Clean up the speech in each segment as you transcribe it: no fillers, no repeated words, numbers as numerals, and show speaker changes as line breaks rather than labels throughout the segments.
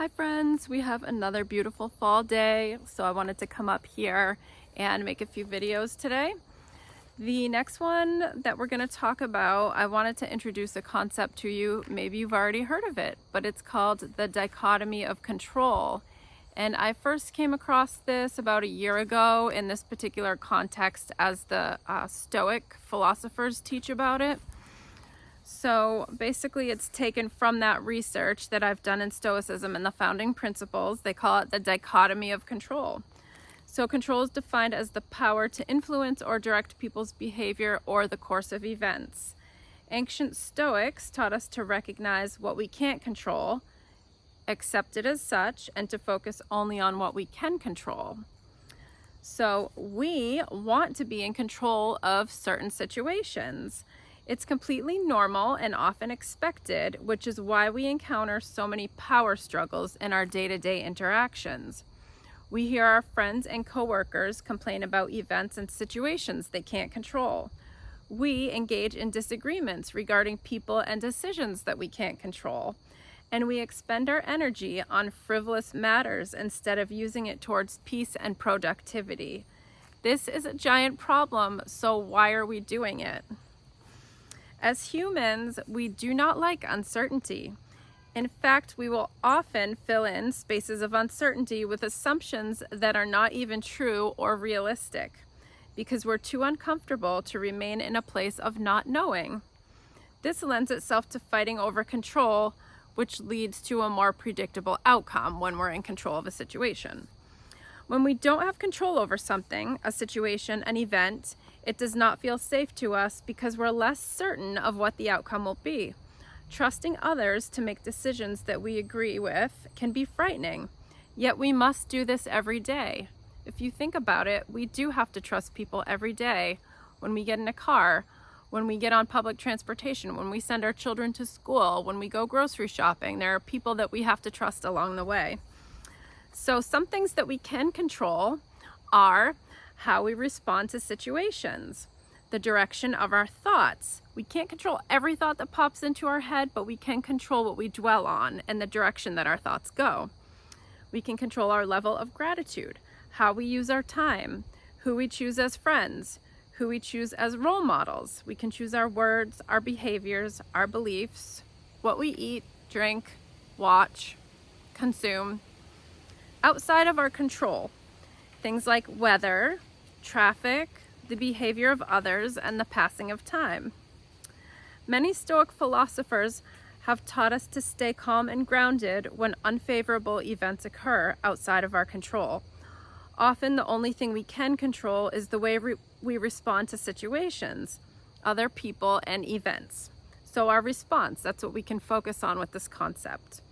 Hi friends, we have another beautiful fall day, so I wanted to come up here and make a few videos today. The next one that we're going to talk about, I wanted to introduce a concept to you. Maybe you've already heard of it, but it's called the Dichotomy of Control. And I first came across this about a year ago in this particular context as the Stoic philosophers teach about it. So basically it's taken from that research that I've done in Stoicism and the founding principles. They call it the dichotomy of control. So control is defined as the power to influence or direct people's behavior or the course of events. Ancient Stoics taught us to recognize what we can't control, accept it as such, and to focus only on what we can control. So we want to be in control of certain situations. It's completely normal and often expected, which is why we encounter so many power struggles in our day-to-day interactions. We hear our friends and coworkers complain about events and situations they can't control. We engage in disagreements regarding people and decisions that we can't control. And we expend our energy on frivolous matters instead of using it towards peace and productivity. This is a giant problem, so why are we doing it? As humans, we do not like uncertainty. In fact, we will often fill in spaces of uncertainty with assumptions that are not even true or realistic, because we're too uncomfortable to remain in a place of not knowing. This lends itself to fighting over control, which leads to a more predictable outcome when we're in control of a situation. When we don't have control over something, a situation, an event, it does not feel safe to us because we're less certain of what the outcome will be. Trusting others to make decisions that we agree with can be frightening, yet we must do this every day. If you think about it, we do have to trust people every day. When we get in a car, when we get on public transportation, when we send our children to school, when we go grocery shopping, there are people that we have to trust along the way. So some things that we can control are how we respond to situations, the direction of our thoughts. We can't control every thought that pops into our head, but we can control what we dwell on and the direction that our thoughts go. We can control our level of gratitude, how we use our time, who we choose as friends, who we choose as role models. We can choose our words, our behaviors, our beliefs, what we eat, drink, watch, consume. Outside of our control, things like weather, traffic, the behavior of others, and the passing of time. Many Stoic philosophers have taught us to stay calm and grounded when unfavorable events occur outside of our control. Often the only thing we can control is the way we respond to situations, other people, and events. So our response, that's what we can focus on with this concept.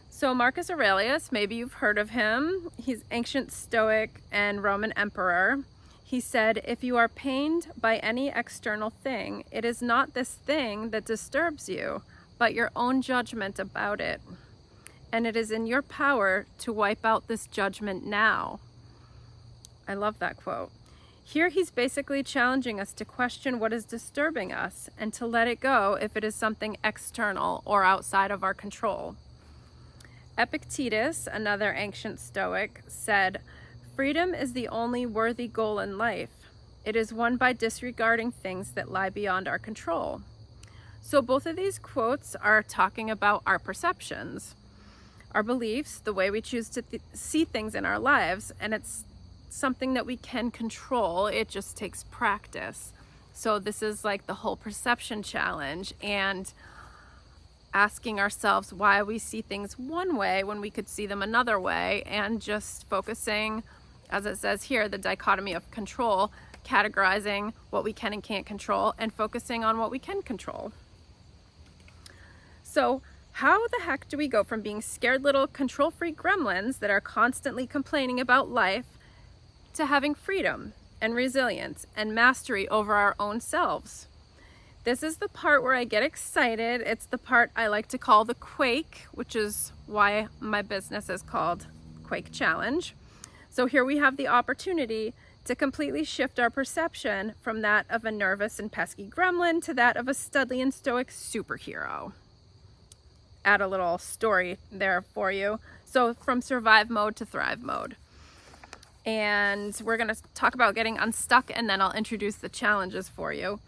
So Marcus Aurelius, maybe you've heard of him. He's ancient Stoic and Roman emperor. He said, if you are pained by any external thing, it is not this thing that disturbs you, but your own judgment about it. And it is in your power to wipe out this judgment now. I love that quote. Here he's basically challenging us to question what is disturbing us and to let it go if it is something external or outside of our control. Epictetus, another ancient Stoic, said, freedom is the only worthy goal in life. It is won by disregarding things that lie beyond our control. So both of these quotes are talking about our perceptions, our beliefs, the way we choose to see things in our lives, and it's something that we can control. It just takes practice. So this is like the whole perception challenge and asking ourselves why we see things one way when we could see them another way, and just focusing, as it says here, the dichotomy of control, categorizing what we can and can't control and focusing on what we can control. So how the heck do we go from being scared little control-freak gremlins that are constantly complaining about life to having freedom and resilience and mastery over our own selves? This is the part where I get excited. It's the part I like to call the quake, which is why my business is called Quake Challenge. So here we have the opportunity to completely shift our perception from that of a nervous and pesky gremlin to that of a studly and stoic superhero. add a little story there for you. So from survive mode to thrive mode. And we're going to talk about getting unstuck, and then I'll introduce the challenges for you.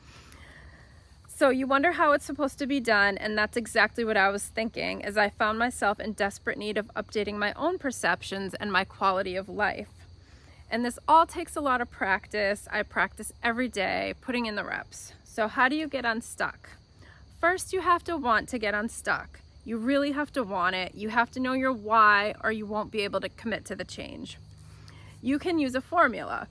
So you wonder how it's supposed to be done, and that's exactly what I was thinking as I found myself in desperate need of updating my own perceptions and my quality of life. And this all takes a lot of practice. I practice every day, putting in the reps. So how do you get unstuck? First, you have to want to get unstuck. You really have to want it. You have to know your why, or you won't be able to commit to the change. You can use a formula.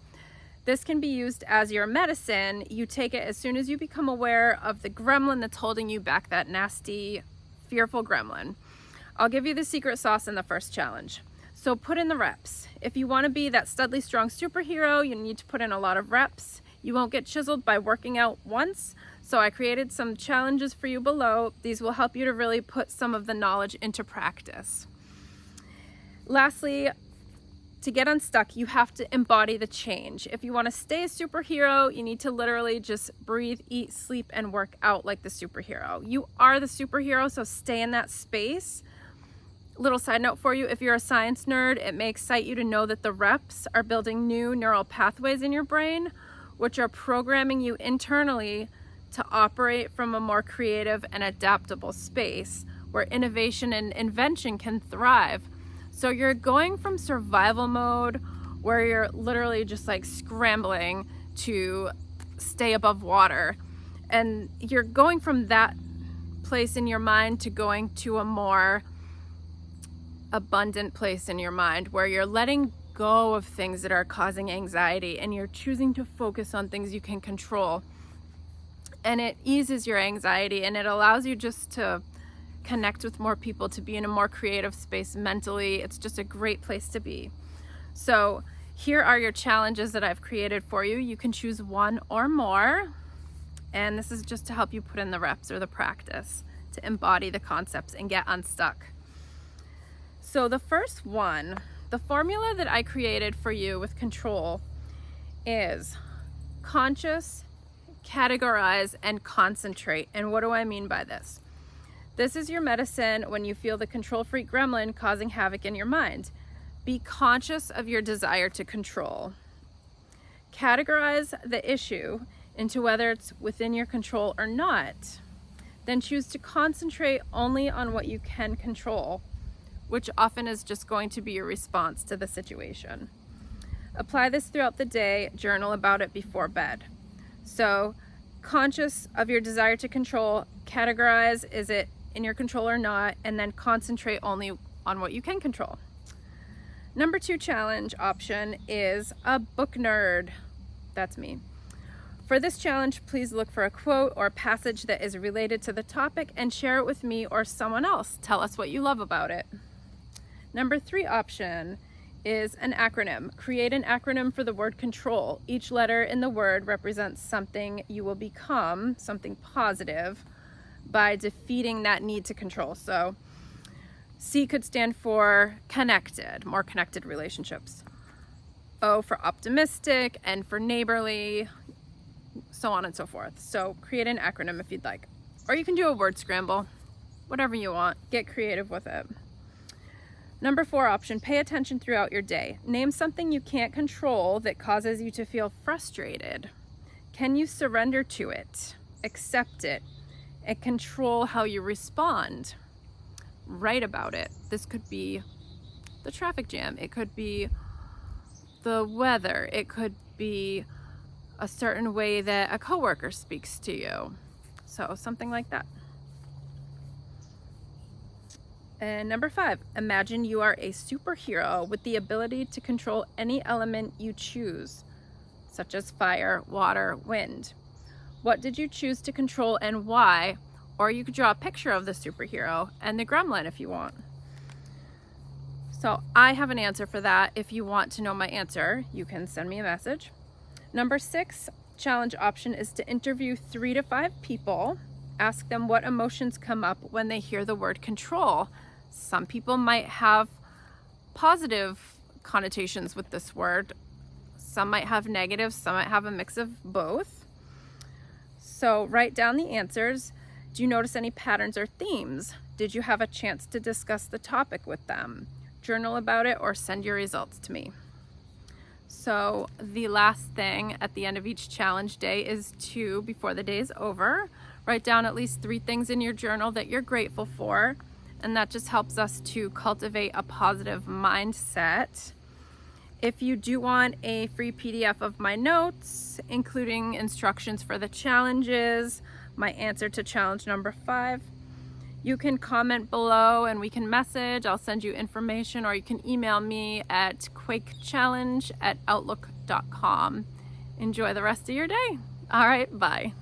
This can be used as your medicine. You take it as soon as you become aware of the gremlin that's holding you back, that nasty, fearful gremlin. I'll give you the secret sauce in the first challenge. So put in the reps. If you want to be that studly strong superhero, you need to put in a lot of reps. You won't get chiseled by working out once. So I created some challenges for you below. These will help you to really put some of the knowledge into practice. Lastly, to get unstuck, you have to embody the change. If you want to stay a superhero, you need to literally just breathe, eat, sleep, and work out like the superhero. You are the superhero, so stay in that space. Little side note for you, if you're a science nerd, it may excite you to know that the reps are building new neural pathways in your brain, which are programming you internally to operate from a more creative and adaptable space where innovation and invention can thrive. So you're going from survival mode, where you're literally just like scrambling to stay above water, and you're going from that place in your mind to going to a more abundant place in your mind, where you're letting go of things that are causing anxiety and you're choosing to focus on things you can control. And it eases your anxiety, and it allows you just to connect with more people, to be in a more creative space mentally. It's just a great place to be. So here are your challenges that I've created for you. You can choose one or more, and this is just to help you put in the reps or the practice to embody the concepts and get unstuck. So the first one, the formula that I created for you with control is conscious, categorize, and concentrate. And what do I mean by this? This is your medicine when you feel the control freak gremlin causing havoc in your mind. Be conscious of your desire to control. Categorize the issue into whether it's within your control or not. Then choose to concentrate only on what you can control, which often is just going to be your response to the situation. Apply this throughout the day. Journal about it before bed. So, conscious of your desire to control, categorize, is it in your control or not, and then concentrate only on what you can control. Number 2 challenge option is a book nerd. That's me. For this challenge, please look for a quote or passage that is related to the topic and share it with me or someone else. Tell us what you love about it. Number 3 option is an acronym. Create an acronym for the word control. Each letter in the word represents something you will become, something positive, by defeating that need to control. So C could stand for connected, more connected relationships. O for optimistic, N for neighborly, so on and so forth. So create an acronym if you'd like. Or you can do a word scramble, whatever you want. Get creative with it. Number 4 option, pay attention throughout your day. Name something you can't control that causes you to feel frustrated. Can you surrender to it, accept it, and control how you respond? Write about it. This could be the traffic jam. It could be the weather. It could be a certain way that a coworker speaks to you. So something like that. And number 5, imagine you are a superhero with the ability to control any element you choose, such as fire, water, wind. What did you choose to control and why? Or you could draw a picture of the superhero and the gremlin if you want. So I have an answer for that. If you want to know my answer, you can send me a message. Number 6 challenge option is to interview 3 to 5 people. Ask them what emotions come up when they hear the word control. Some people might have positive connotations with this word. Some might have negative, some might have a mix of both. So write down the answers. Do you notice any patterns or themes? Did you have a chance to discuss the topic with them? Journal about it or send your results to me. So the last thing at the end of each challenge day is to, before the day is over, write down at least 3 things in your journal that you're grateful for, and that just helps us to cultivate a positive mindset. If you do want a free PDF of my notes, including instructions for the challenges, my answer to challenge number 5, you can comment below and we can message. I'll send you information, or you can email me at quakechallenge@outlook.com. Enjoy the rest of your day. All right, bye.